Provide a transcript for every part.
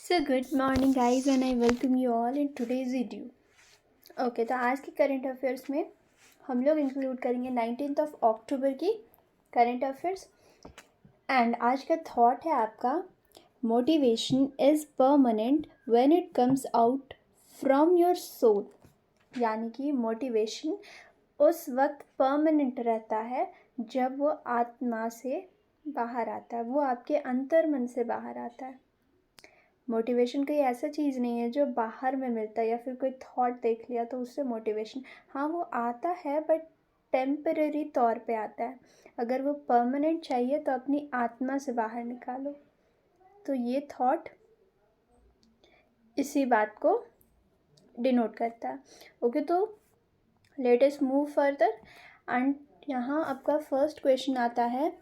So good morning guys and I welcome you all in today's video. Okay, तो आज के current affairs में हम लोग इंक्लूड करेंगे 19 अक्टूबर की करंट अफेयर्स। एंड आज का थॉट है आपका, motivation is permanent when it comes out from your soul. यानी कि मोटिवेशन उस वक्त परमानेंट रहता है जब वो आत्मा से बाहर आता है, वो आपके अंतर मन से बाहर आता है। मोटिवेशन कोई ऐसा चीज़ नहीं है जो बाहर में मिलता है या फिर कोई थॉट देख लिया तो उससे मोटिवेशन, हाँ वो आता है बट टेम्पररी तौर पे आता है। अगर वो परमानेंट चाहिए तो अपनी आत्मा से बाहर निकालो। तो ये थॉट इसी बात को डिनोट करता है। ओके, तो let us move further. And यहाँ आपका फर्स्ट क्वेश्चन आता है,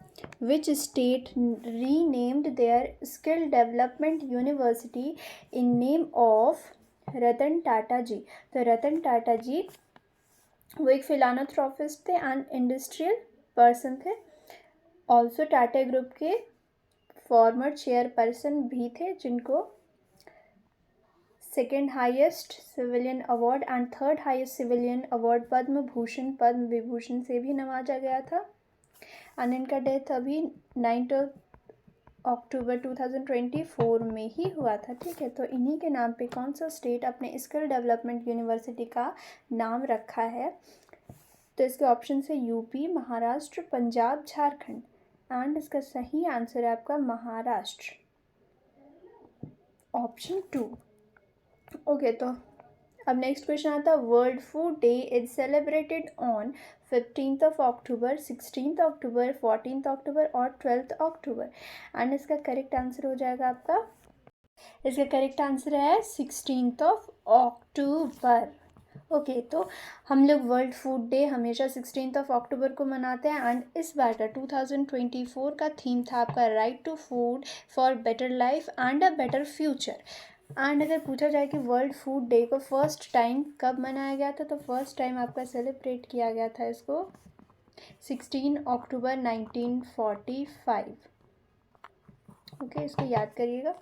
which state renamed their skill development university in name of Ratan Tata ji. तो रतन टाटा जी वो एक फिलानथ्रोपिस्ट थे एंड इंडस्ट्रियल पर्सन थे। ऑल्सो टाटा ग्रुप के फॉर्मर चेयरपर्सन भी थे, जिनको second highest civilian award and third highest civilian award Padma Bhushan Padma Vibhushan से भी नवाजा गया था। एंड इनका डेथ अभी 9 अक्टूबर 2024 में ही हुआ था। ठीक है, तो इन्हीं के नाम पे कौन सा स्टेट अपने स्किल डेवलपमेंट यूनिवर्सिटी का नाम रखा है? तो इसके ऑप्शन है यूपी, महाराष्ट्र, पंजाब, झारखंड। एंड इसका सही आंसर है आपका महाराष्ट्र, ऑप्शन 2। ओके, तो अब नेक्स्ट क्वेश्चन आता है, world food day is celebrated on 15 अक्टूबर, 16 अक्टूबर, 14 अक्टूबर और 12 अक्टूबर। एंड इसका करेक्ट आंसर हो जाएगा आपका, इसका करेक्ट आंसर है 16 अक्टूबर। ओके, तो हम लोग वर्ल्ड फूड डे हमेशा 16 अक्टूबर को मनाते हैं। एंड इस बार का 2024 का थीम था आपका right to food for better life and a better future. And अगर पूछा जाए कि वर्ल्ड फूड डे को फर्स्ट टाइम कब मनाया गया था, तो फर्स्ट टाइम आपका सेलिब्रेट किया गया था इसको 16 अक्टूबर 1945। ओके, इसको याद करिएगा।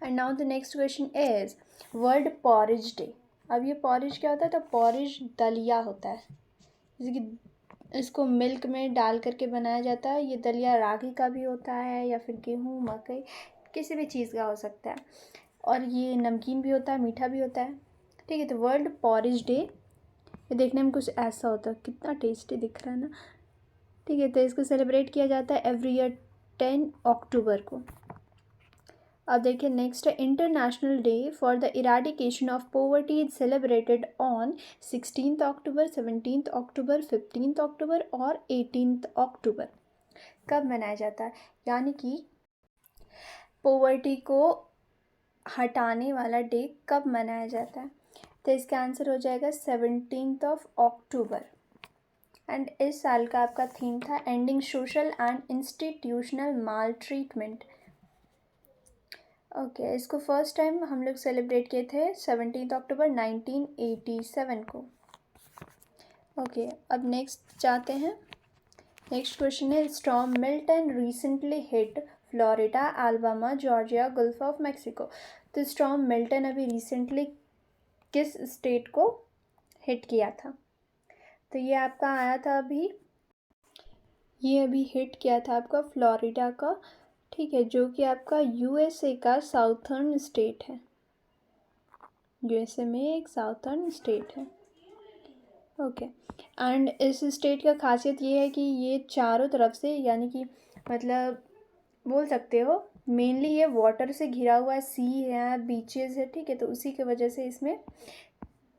And now the next question is world porridge day. अब ये पॉरिज क्या होता है? तो पॉरिज दलिया होता है, जैसे कि इसको मिल्क में डाल करके बनाया जाता है। ये दलिया रागी का भी होता है या फिर गेहूँ, मकई, किसी भी चीज़ का हो सकता है। और ये नमकीन भी होता है, मीठा भी होता है। ठीक है, तो वर्ल्ड पॉरिज डे ये देखने में कुछ ऐसा होता है, कितना टेस्टी दिख रहा है ना। ठीक है, तो इसको सेलिब्रेट किया जाता है एवरी ईयर 10 अक्टूबर को। अब देखिए नेक्स्ट है, international day for the eradication of poverty is celebrated on 16 अक्टूबर, 17 अक्टूबर, 15 अक्टूबर और 18 अक्टूबर। कब मनाया जाता है? यानी कि पोवर्टी को हटाने वाला डे कब मनाया जाता है? तो इसका आंसर हो जाएगा 17 अक्टूबर। एंड इस साल का आपका थीम था ending social and institutional mall treatment. Okay, इसको फर्स्ट टाइम हम लोग सेलिब्रेट किए थे 17 अक्टूबर 1987 को। ओके, अब नेक्स्ट जाते हैं। नेक्स्ट क्वेश्चन है, storm Milton recently hit Florida, Alabama, Georgia, gulf of Mexico. तो स्टॉर्म मिल्टन अभी रिसेंटली किस स्टेट को हिट किया था? तो ये आपका आया था अभी, ये अभी हिट किया था आपका फ्लोरिडा का। ठीक है, जो कि आपका यूएसए का साउथर्न स्टेट है। यूएसए में एक साउथर्न स्टेट है। ओके, एंड इस स्टेट का खासियत ये है कि ये चारों तरफ से, यानी कि मतलब बोल सकते हो मेनली ये वाटर से घिरा हुआ है, सी है, बीचेस है। ठीक है, तो उसी की वजह से इसमें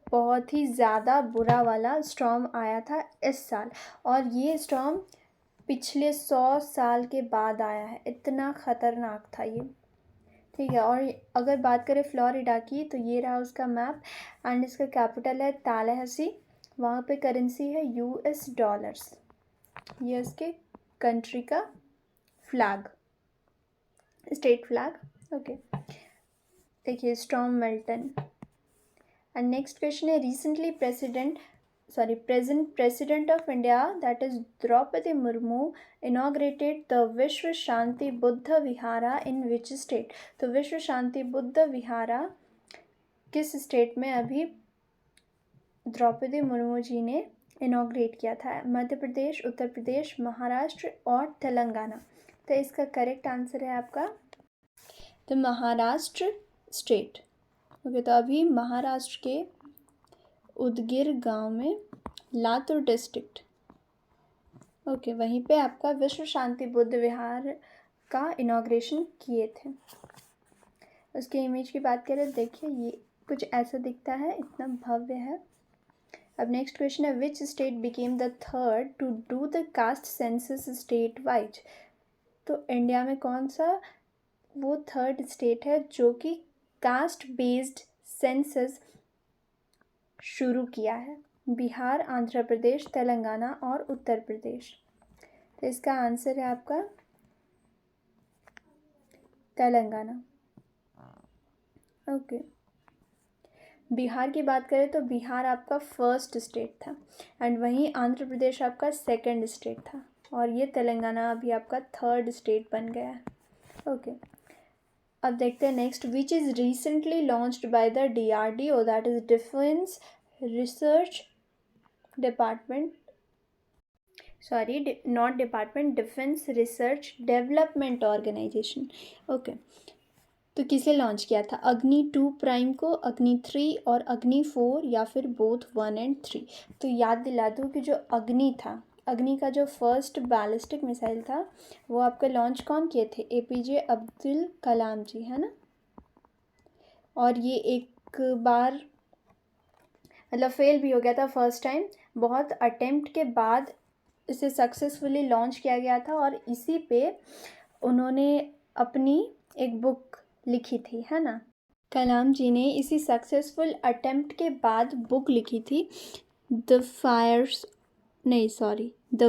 बहुत ही ज़्यादा बुरा वाला स्टॉर्म आया था इस साल। और ये स्टॉर्म पिछले 100 साल के बाद आया है, इतना ख़तरनाक था ये। ठीक है, और अगर बात करें फ्लोरिडा की, तो ये रहा उसका मैप। एंड इसका कैपिटल है तालाहासी। वहाँ पे करेंसी है यूएस डॉलर्स। ये इसके कंट्री का फ्लैग, स्टेट फ्लैग। ओके, देखिए storm Milton. And next question है, recently president present President of India, that is Draupadi Murmu, inaugurated the Vishwa Shanti Buddha Vihara in which state? तो विश्व शांति बुद्ध विहारा किस state में अभी द्रौपदी मुर्मू जी ने इनॉग्रेट किया था? मध्य प्रदेश, उत्तर प्रदेश, महाराष्ट्र और तेलंगाना। तो इसका करेक्ट आंसर है आपका तो महाराष्ट्र स्टेट। ओके, तो अभी महाराष्ट्र के उदगीर गांव में लातूर डिस्ट्रिक्ट, ओके, वहीं पे आपका विश्व शांति बुद्ध विहार का इनॉग्रेशन किए थे। उसके इमेज की बात करें, देखिए ये कुछ ऐसा दिखता है, इतना भव्य है। अब नेक्स्ट क्वेश्चन है, which state became the third to do the caste census state wise? तो इंडिया में कौन सा वो थर्ड स्टेट है जो कि कास्ट बेस्ड सेंसस शुरू किया है? बिहार, आंध्र प्रदेश, तेलंगाना और उत्तर प्रदेश। तो इसका आंसर है आपका तेलंगाना। ओके, बिहार की बात करें तो बिहार आपका फर्स्ट स्टेट था एंड वहीं आंध्र प्रदेश आपका सेकंड स्टेट था और ये तेलंगाना अभी आपका थर्ड स्टेट बन गया है। ओके, अब देखते हैं next, which is recently launched by the DRDO, that is defence research department, not department, defence research development organisation. Okay, तो किसे लॉन्च किया था? अग्नि 2 प्राइम को, अग्नि 3 और अग्नि 4 या फिर बोथ 1 और 3? तो याद दिला दूँ कि जो अग्नि था, अग्नि का जो फर्स्ट बैलिस्टिक मिसाइल था वो आपके लॉन्च कौन किए थे? APJ अब्दुल कलाम जी, है ना। और ये एक बार मतलब फेल भी हो गया था फर्स्ट टाइम, बहुत अटेम्प्ट के बाद इसे सक्सेसफुली लॉन्च किया गया था और इसी पे उन्होंने अपनी एक बुक लिखी थी, है ना। कलाम जी ने इसी सक्सेसफुल अटेम्प्ट के बाद बुक लिखी थी, द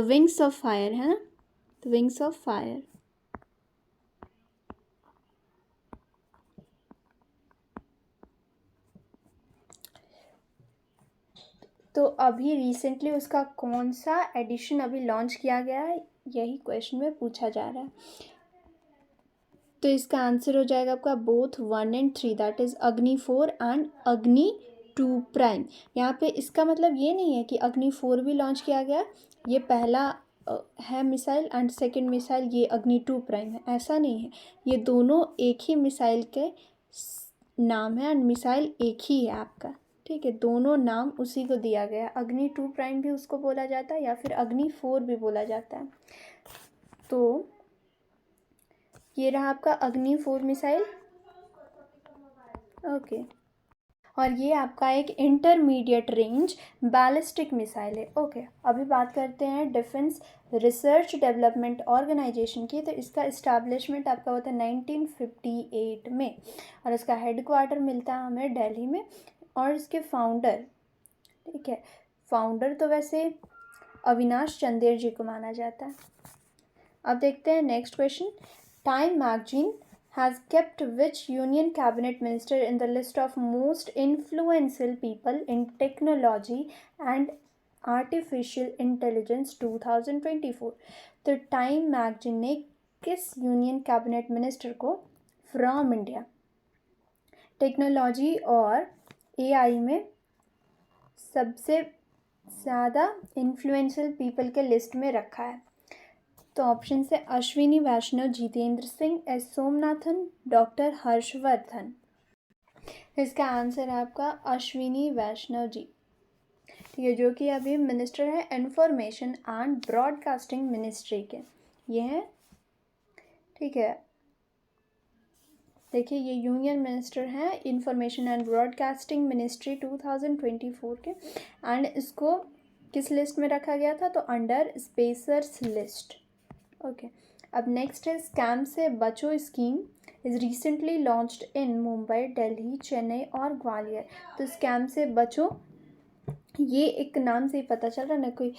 विंग्स ऑफ फायर, है ना, द विंग्स ऑफ फायर। तो अभी रिसेंटली उसका कौन सा एडिशन अभी लॉन्च किया गया है, यही क्वेश्चन में पूछा जा रहा है। तो इसका आंसर हो जाएगा आपका बोथ 1 और 3, दैट इज़ अग्नि 4 एंड अग्नि 2 प्राइम। यहाँ पे इसका मतलब ये नहीं है कि अग्नि 4 भी लॉन्च किया गया, ये पहला है मिसाइल एंड सेकंड मिसाइल ये अग्नि 2 प्राइम है, ऐसा नहीं है। ये दोनों एक ही मिसाइल के नाम है एंड मिसाइल एक ही है आपका, ठीक है। दोनों नाम उसी को दिया गया है, अग्नि 2 प्राइम भी उसको बोला जाता है या फिर अग्नि 4 भी बोला जाता है। तो ये रहा आपका अग्नि 4 मिसाइल, ओके। और ये आपका एक इंटरमीडिएट रेंज बैलिस्टिक मिसाइल है, ओके। अभी बात करते हैं डिफेंस रिसर्च डेवलपमेंट ऑर्गेनाइजेशन की। तो इसका इस्टेब्लिशमेंट आपका होता है 1958 में और इसका हेडक्वार्टर मिलता है हमें दिल्ली में। और इसके फाउंडर, ठीक है, फाउंडर तो वैसे अविनाश चंदेल जी को माना जाता है। अब देखते हैं next question, time magazine has kept which union cabinet minister in the list of most influential people in technology and artificial intelligence 2024? तो टाइम मैगजीन ने किस यूनियन कैबिनेट मिनिस्टर को फ्रॉम इंडिया टेक्नोलॉजी और AI में सबसे ज़्यादा influential people के list में रखा है? तो ऑप्शन से अश्विनी वैष्णव, जितेंद्र सिंह, S सोमनाथन, डॉक्टर हर्षवर्धन। इसका आंसर है आपका अश्विनी वैष्णव जी, ठीक है, जो कि अभी मिनिस्टर है इंफॉर्मेशन एंड ब्रॉडकास्टिंग मिनिस्ट्री के, ये हैं, ठीक है। देखिए ये यूनियन मिनिस्टर हैं इंफॉर्मेशन एंड ब्रॉडकास्टिंग मिनिस्ट्री 2024 के एंड इसको किस लिस्ट में रखा गया था? तो अंडर स्पेसर्स लिस्ट, ओके। अब नेक्स्ट है स्कैम से बचो scheme is recently launched in Mumbai, Delhi, Chennai और ग्वालियर। तो स्कैम से बचो, ये एक नाम से ही पता चल रहा है ना, कोई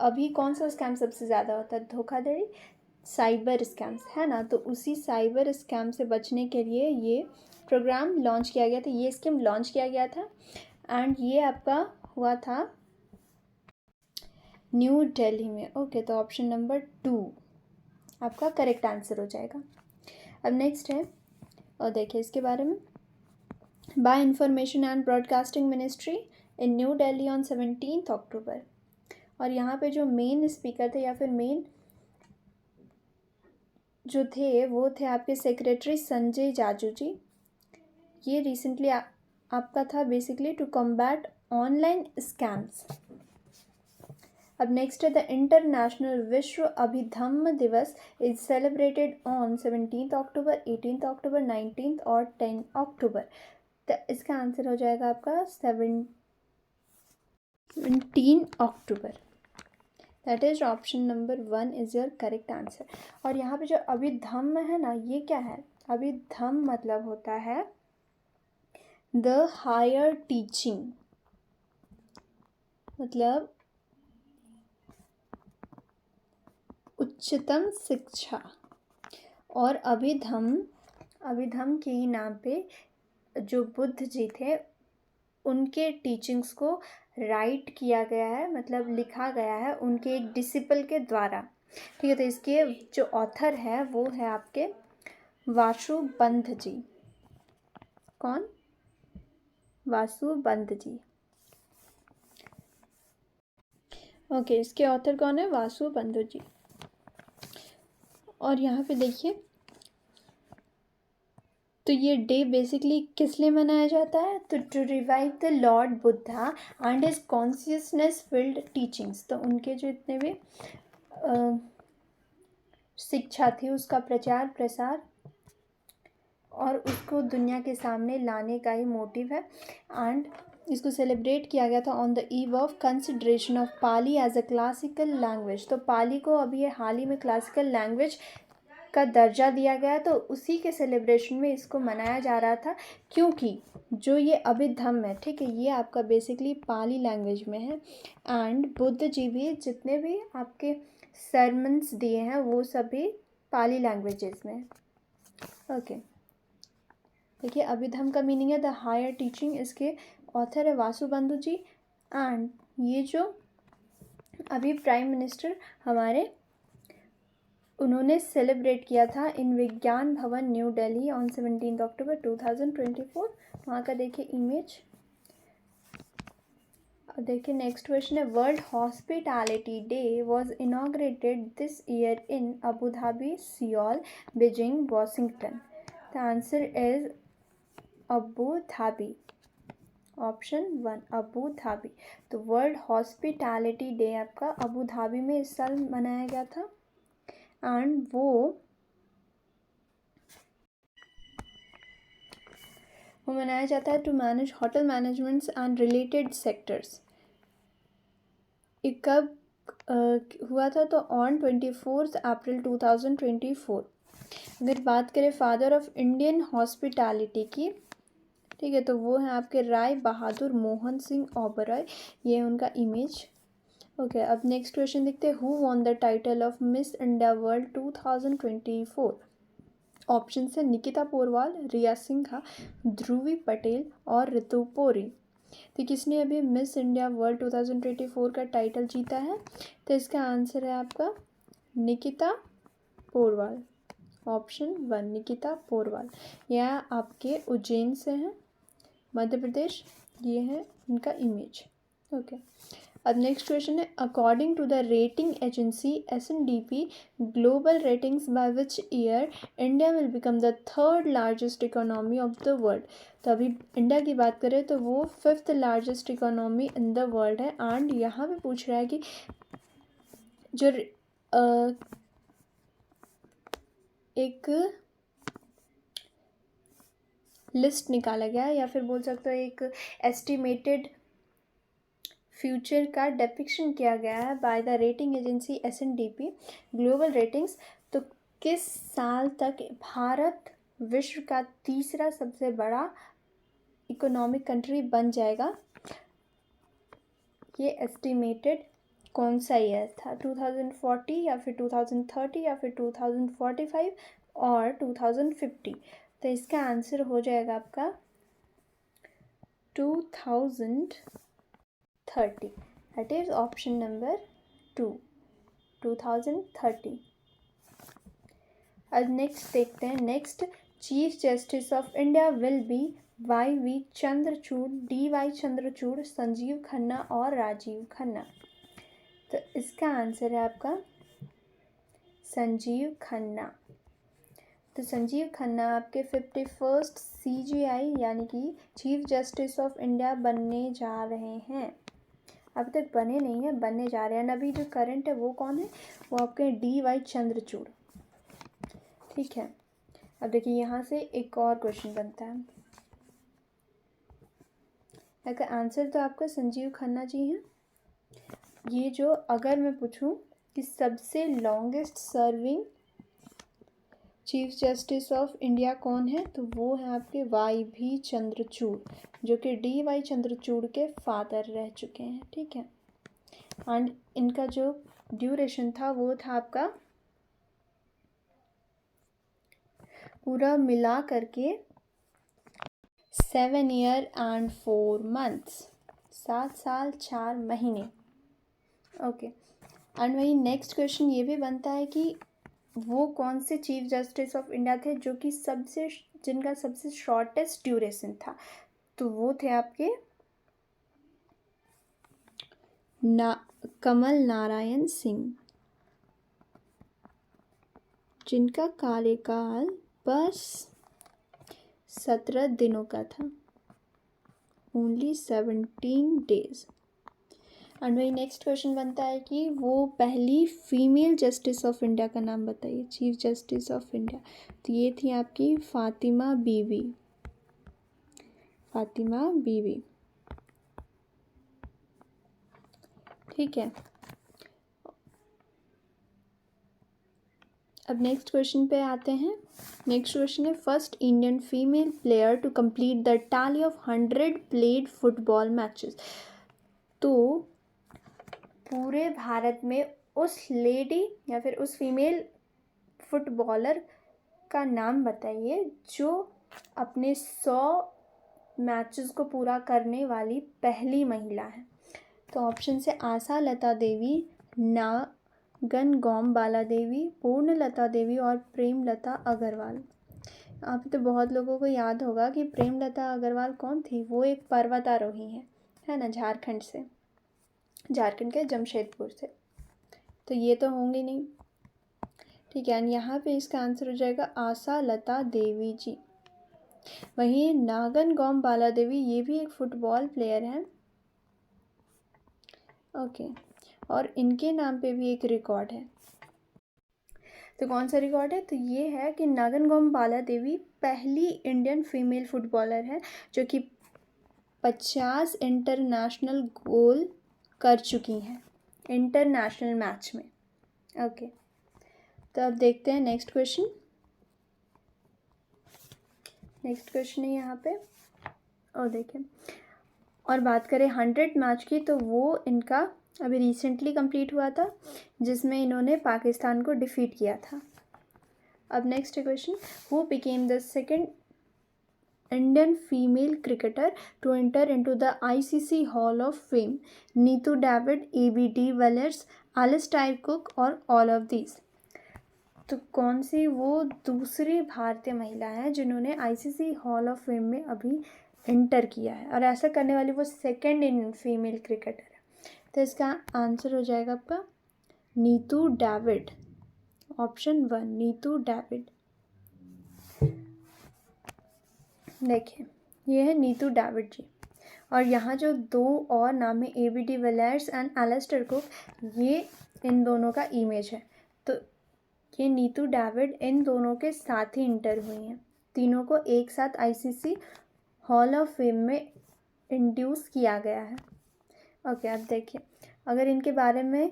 अभी कौन सा स्कैम सबसे ज़्यादा होता है? धोखाधड़ी, साइबर स्कैम्स, है ना। तो उसी साइबर स्कैम से बचने के लिए ये प्रोग्राम लॉन्च किया गया था, ये स्कीम लॉन्च किया गया था एंड ये आपका हुआ था न्यू दिल्ली में। ओके, तो ऑप्शन नंबर 2 आपका करेक्ट आंसर हो जाएगा। अब नेक्स्ट है, और देखिए इसके बारे में, by information and broadcasting ministry in New Delhi on 17 October. और यहाँ पे जो मेन स्पीकर थे या फिर मेन जो थे वो थे आपके सेक्रेटरी संजय जाजू जी। ये रिसेंटली आपका था basically to combat online scams. अब नेक्स्ट है, the international Vishwa Abhidhamma Divas is celebrated on 17 October, 18 October, 19 और 10 अक्टूबर। तो इसका आंसर हो जाएगा आपका 17 अक्टूबर। That is option number 1 is your correct answer. और यहाँ पे जो अभिधम्म है ना, ये क्या है? अभिधम्म मतलब होता है द हायर टीचिंग, मतलब उच्चतम शिक्षा। और अभिधम्म के ही नाम पे जो बुद्ध जी थे उनके टीचिंग्स को राइट किया गया है, मतलब लिखा गया है उनके एक डिसिपल के द्वारा। ठीक है, तो इसके जो ऑथर है वो है आपके वासुबंध जी। कौन? वासुबंध जी। ओके, इसके ऑथर कौन है? वासुबंध जी। और यहाँ पे देखिए, तो ये डे बेसिकली किस लिए मनाया जाता है? तो to revive the lord Buddha and his consciousness filled teachings. तो उनके जो इतने भी शिक्षा थी उसका प्रचार प्रसार और उसको दुनिया के सामने लाने का ही मोटिव है। एंड इसको सेलिब्रेट किया गया था on the eve of consideration of Pali as a classical language. तो पाली को अभी ये हाल ही में क्लासिकल लैंग्वेज का दर्जा दिया गया, तो उसी के सेलिब्रेशन में इसको मनाया जा रहा था। क्योंकि जो ये अभिधम्म है, ठीक है, ये आपका बेसिकली पाली लैंग्वेज में है। एंड बुद्ध जी भी जितने भी आपके सरमन्स दिए हैं वो सभी पाली लैंग्वेजेस में। ओके, देखिए अभिधम्म का मीनिंग है द हायर टीचिंग। इसके ऑथर है वासुबंधु जी। एंड ये जो अभी प्राइम मिनिस्टर हमारे उन्होंने सेलिब्रेट किया था इन विज्ञान भवन न्यू दिल्ली ऑन 17 अक्टूबर 2024। वहाँ का देखिए इमेज। देखिए नेक्स्ट क्वेश्चन है, world hospitality day was inaugurated this year in Abu Dhabi, Seoul, Beijing, Washington. The answer is Abu Dhabi. Option 1 Abu Dhabi. तो वर्ल्ड हॉस्पिटैलिटी डे आपका अबू धाबी में इस साल मनाया गया था। एंड वो मनाया जाता है to manage hotel managements and related sectors. कब हुआ था? तो ऑन 24 अप्रैल 2024। अगर बात करें फादर ऑफ इंडियन हॉस्पिटैलिटी की, ठीक है, तो वो हैं आपके राय बहादुर मोहन सिंह ओबरॉय। ये उनका इमेज। ओके, अब नेक्स्ट क्वेश्चन देखते हैं, who won the title of miss India world 2024? Option है निकिता पोरवाल, रिया सिंघा, ध्रुवी पटेल और ऋतुपोरी। तो किसने अभी मिस इंडिया वर्ल्ड 2024 का टाइटल जीता है? तो इसका आंसर है आपका निकिता पोरवाल। ऑप्शन 1 निकिता पोरवाल। यह आपके उज्जैन से हैं, मध्य प्रदेश। ये है इनका इमेज। ओके, अब नेक्स्ट क्वेश्चन है, according to the rating agency S&P global ratings by which year India will become the third largest economy of the world? तो अभी इंडिया की बात करें तो वो 5th largest economy in the world है। एंड यहाँ पे पूछ रहा है कि जो एक लिस्ट निकाला गया है या फिर बोल सकते हो एक एस्टिमेटेड फ्यूचर का डिपिक्शन किया गया है by the rating agency S&P global ratings. तो किस साल तक भारत विश्व का तीसरा सबसे बड़ा इकोनॉमिक कंट्री बन जाएगा? ये एस्टिमेटेड कौन सा ईयर था? 2040 या फिर 2030 या फिर 2045 और 2050? तो इसका आंसर हो जाएगा आपका 2030। That is option number 2030। अब नेक्स्ट देखते हैं, next chief justice of India will be YV Chandrachud, DY Chandrachud, Sanjeev Khanna और राजीव खन्ना। तो इसका आंसर है आपका संजीव खन्ना। तो संजीव खन्ना आपके 51st CJI यानी कि चीफ जस्टिस ऑफ इंडिया बनने जा रहे हैं। अभी तक बने नहीं हैं, बनने जा रहे हैं। अभी जो करंट है वो कौन है, वो आपके DY चंद्रचूड़। ठीक है, अब देखिए यहाँ से एक और क्वेश्चन बनता है। इसका आंसर तो आपका संजीव खन्ना जी हैं। ये जो अगर मैं पूछूं कि सबसे longest serving chief justice of India कौन है, तो वो है आपके YV चंद्रचूड़, जो कि DY चंद्रचूड़ के फादर रह चुके हैं। ठीक है, एंड इनका जो ड्यूरेशन था वो था आपका पूरा मिला करके 7 year and 4 months, 7 साल 4 महीने। ओके, एंड वही नेक्स्ट क्वेश्चन ये भी बनता है कि वो कौन से चीफ जस्टिस ऑफ इंडिया थे जो कि जिनका सबसे शॉर्टेस्ट ड्यूरेशन था, तो वो थे आपके कमल नारायण सिंह, जिनका कार्यकाल बस 17 दिनों का था, ओनली 17 days। एंड वही नेक्स्ट क्वेश्चन बनता है कि वो पहली फीमेल जस्टिस ऑफ इंडिया का नाम बताइए, चीफ जस्टिस ऑफ इंडिया। तो ये थी आपकी फातिमा बीवी, फातिमा बीवी। ठीक है, अब नेक्स्ट क्वेश्चन पे आते हैं। नेक्स्ट क्वेश्चन है, first Indian female player to complete the tally of 100 played football matches. तो पूरे भारत में उस लेडी या फिर उस फीमेल फुटबॉलर का नाम बताइए जो अपने 100 मैचेस को पूरा करने वाली पहली महिला है। तो ऑप्शन से आशा लता देवी, नागन बाला देवी, पूर्णलता देवी और प्रेमलता अग्रवाल। आप तो बहुत लोगों को याद होगा कि प्रेमलता अग्रवाल कौन थी, वो एक पर्वतारोही है ना, झारखंड से, झारखंड के जमशेदपुर से। तो ये तो होंगे नहीं। ठीक है, यहाँ पे इसका आंसर हो जाएगा आशा लता देवी जी। वहीं नागन बाला देवी ये भी एक फुटबॉल प्लेयर हैं। ओके, और इनके नाम पे भी एक रिकॉर्ड है। तो कौन सा रिकॉर्ड है, तो ये है कि नागन बाला देवी पहली इंडियन फीमेल फुटबॉलर है जो कि 50 इंटरनेशनल गोल कर चुकी हैं इंटरनेशनल मैच में। ओके, तो अब देखते हैं नेक्स्ट क्वेश्चन। नेक्स्ट क्वेश्चन है यहाँ पे, और देखें, और बात करें 100 मैच की, तो वो इनका अभी रिसेंटली कंप्लीट हुआ था, जिसमें इन्होंने पाकिस्तान को डिफीट किया था। अब next question, who became the second Indian female cricketer to enter into the ICC hall of fame, Neetu David, AB de Villiers, Alastair Cook और ऑल ऑफ दीज। तो कौन सी वो दूसरी भारतीय महिला है जिन्होंने ICC हॉल ऑफ फेम में अभी एंटर किया है, और ऐसा करने वाली वो सेकंड इंडियन फीमेल क्रिकेटर है। तो इसका आंसर हो जाएगा आपका Neetu David, option 1 Neetu David. देखिए, ये है नीतू डेविड जी, और यहाँ जो दो और नाम है AB डिविलियर्स एंड एलिस्टायर कुक, ये इन दोनों का इमेज है। तो ये नीतू डेविड इन दोनों के साथ ही इंटर हुई हैं, तीनों को एक साथ ICC हॉल ऑफ फेम में इंड्यूस किया गया है। ओके, अब देखिए, अगर इनके बारे में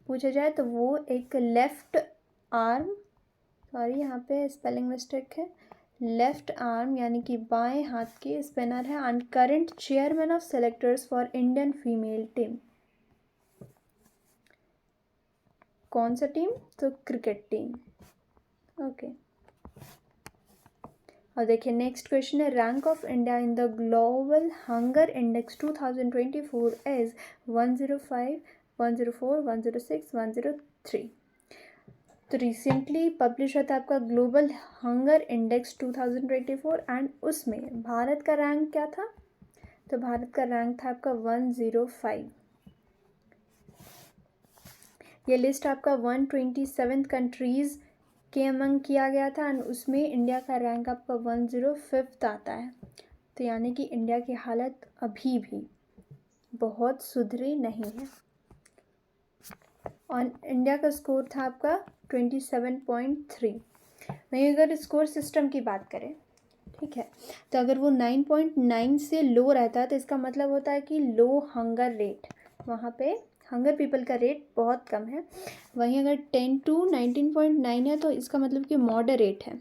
पूछा जाए तो वो एक लेफ्ट आर्म, सॉरी यहाँ पे स्पेलिंग मिस्टेक है, लेफ्ट आर्म यानी कि बाएं हाथ के स्पिनर है, and current chairman of selectors for Indian female team. कौन सा टीम, तो क्रिकेट टीम। ओके, और देखिए नेक्स्ट क्वेश्चन है, rank of India in the global hunger index 2024 is 105, 104, 106, 103। तो रिसेंटली पब्लिश हुआ था आपका ग्लोबल हंगर इंडेक्स 2024 एंड उसमें भारत का रैंक क्या था? तो भारत का रैंक था आपका 105। ये लिस्ट आपका 127 कंट्रीज़ के अमंग किया गया था एंड उसमें इंडिया का रैंक आपका 105 आता है। तो यानी कि इंडिया की हालत अभी भी बहुत सुधरी नहीं है। और इंडिया का स्कोर था आपका 27.3। वहीं अगर स्कोर सिस्टम की बात करें, ठीक है, तो अगर वो 9.9 से लो रहता है तो इसका मतलब होता है कि लो हंगर रेट, वहाँ पे हंगर पीपल का रेट बहुत कम है। वहीं अगर 10 to 19.9 है तो इसका मतलब कि मॉडरेट है।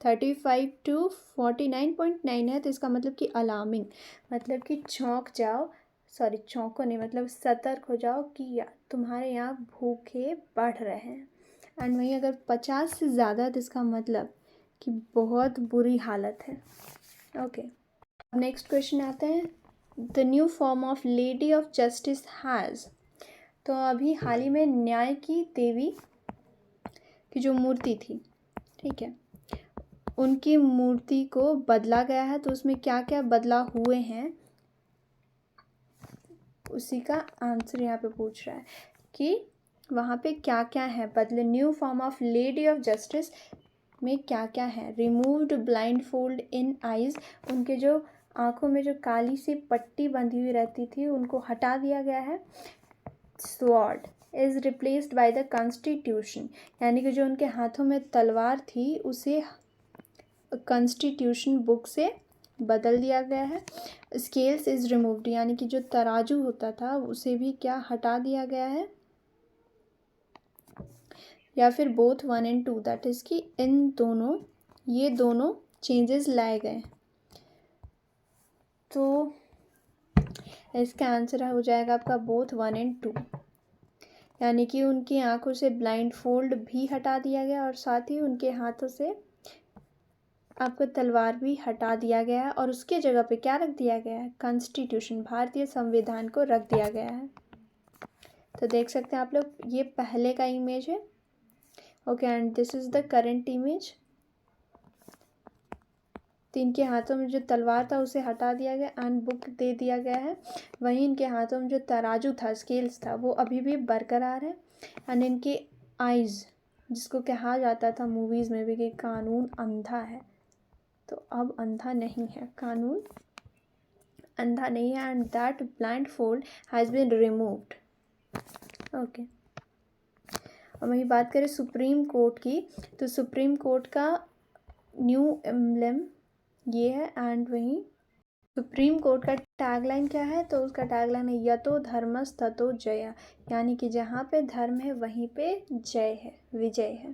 35 to 49.9 है तो इसका मतलब कि अलार्मिंग, मतलब कि चौंको नहीं, मतलब सतर्क हो जाओ कि तुम्हारे यहाँ भूखे बढ़ रहे हैं। एंड वहीं अगर 50 से ज़्यादा है तो इसका मतलब कि बहुत बुरी हालत है। ओके, नेक्स्ट क्वेश्चन आते हैं, the new form of lady of justice has. तो अभी हाल ही में न्याय की देवी की जो मूर्ति थी, ठीक है, उनकी मूर्ति को बदला गया है। तो उसमें क्या क्या बदला हुए हैं उसी का आंसर यहाँ पे पूछ रहा है कि वहाँ पे क्या क्या है बदले। New form of lady of justice में क्या क्या है? Removed blind fold in eyes, उनके जो आँखों में जो काली सी पट्टी बंधी हुई रहती थी उनको हटा दिया गया है। Sword is replaced by the constitution, यानी कि जो उनके हाथों में तलवार थी उसे कॉन्स्टिट्यूशन बुक से बदल दिया गया है। स्केल्स इज़ रिमूव्ड, यानी कि जो तराजू होता था उसे भी क्या हटा दिया गया है, या फिर बोथ 1 and 2, दैट इज़ कि ये दोनों चेंजेस लाए गए। तो इसका आंसर हो जाएगा आपका बोथ 1 and 2, यानी कि उनकी आंखों से ब्लाइंड फोल्ड भी हटा दिया गया और साथ ही उनके हाथों से आपको तलवार भी हटा दिया गया है और उसके जगह पे क्या रख दिया गया है? कॉन्स्टिट्यूशन, भारतीय संविधान को रख दिया गया है। तो देख सकते हैं आप लोग, ये पहले का इमेज है। Okay, and this is the current image. तो इनके हाथों में जो तलवार था उसे हटा दिया गया एंड बुक दे दिया गया है। वहीं इनके हाथों में जो तराजू था, स्केल्स था, वो अभी भी बरकरार है। एंड इनके आइज़, जिसको कहा जाता था मूवीज़ में भी कि कानून अंधा है, तो अब अंधा नहीं है, कानून अंधा नहीं है। And that blindfold has been removed. Okay, और वही बात करें सुप्रीम कोर्ट की, तो सुप्रीम कोर्ट का न्यू एम्ब्लेम ये है। एंड वहीं सुप्रीम कोर्ट का टैगलाइन क्या है? तो उसका टैगलाइन है यतो धर्मस् ततो जया, यानी कि जहाँ पे धर्म है वहीं पे जय है, विजय है।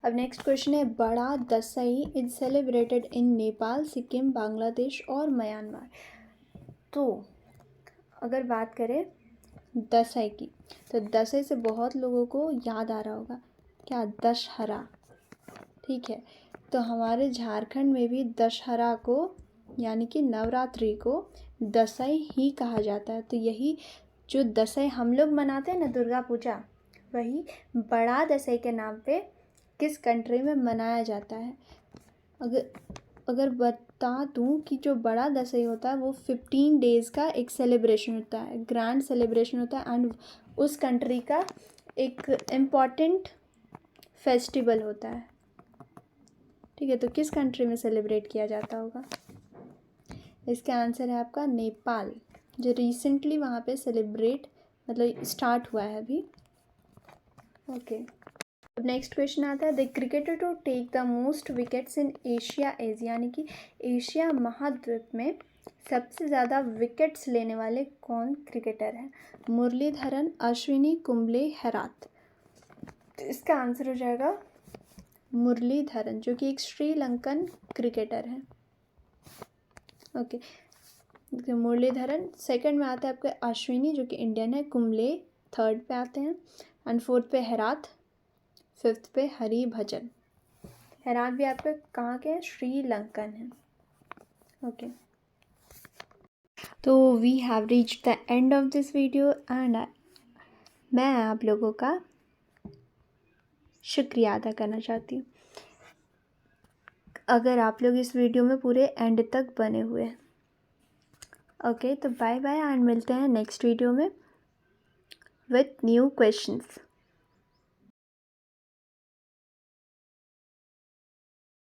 अब नेक्स्ट क्वेश्चन है, बड़ा Dashain is celebrated in Nepal, Sikkim, Bangladesh और म्यांमार। तो अगर बात करें दशई की, तो दशई से बहुत लोगों को याद आ रहा होगा क्या? दशहरा, ठीक है। तो हमारे झारखंड में भी दशहरा को, यानी कि नवरात्रि को दशई ही कहा जाता है। तो यही जो दशई हम लोग मनाते हैं ना, दुर्गा पूजा, वही बड़ा दशई के नाम पे किस कंट्री में मनाया जाता है? अगर बता दूं कि जो बड़ा दशई होता है वो 15 डेज़ का एक सेलिब्रेशन होता है, ग्रैंड सेलिब्रेशन होता है एंड उस कंट्री का एक इम्पॉर्टेंट फेस्टिवल होता है, ठीक है। तो किस कंट्री में सेलिब्रेट किया जाता होगा? इसका आंसर है आपका नेपाल, जो रिसेंटली वहाँ पे सेलिब्रेट मतलब स्टार्ट हुआ है अभी। ओके, अब नेक्स्ट क्वेश्चन आता है, the cricketer to take the most wickets in Asia is, यानी कि एशिया महाद्वीप में सबसे ज़्यादा विकेट्स लेने वाले कौन क्रिकेटर हैं? मुरलीधरन, अश्विनी, कुंबले, हेराथ। तो इसका आंसर हो जाएगा मुरलीधरन, जो कि एक श्रीलंकन क्रिकेटर है। ओके, मुरलीधरन। सेकंड में आता है आपके अश्विनी, जो कि इंडियन है। कुंबले थर्ड पे आते हैं एंड फोर्थ पे हेराथ, फिफ्थ पे हरिभजन। हेराथ भी आपके कहाँ के हैं? श्रीलंकन है। ओके, तो we have reached the end of this video and मैं आप लोगों का शुक्रिया अदा करना चाहती हूँ अगर आप लोग इस वीडियो में पूरे एंड तक बने हुए हैं। ओके, तो बाय बाय एंड मिलते हैं नेक्स्ट वीडियो में विथ न्यू क्वेश्चंस।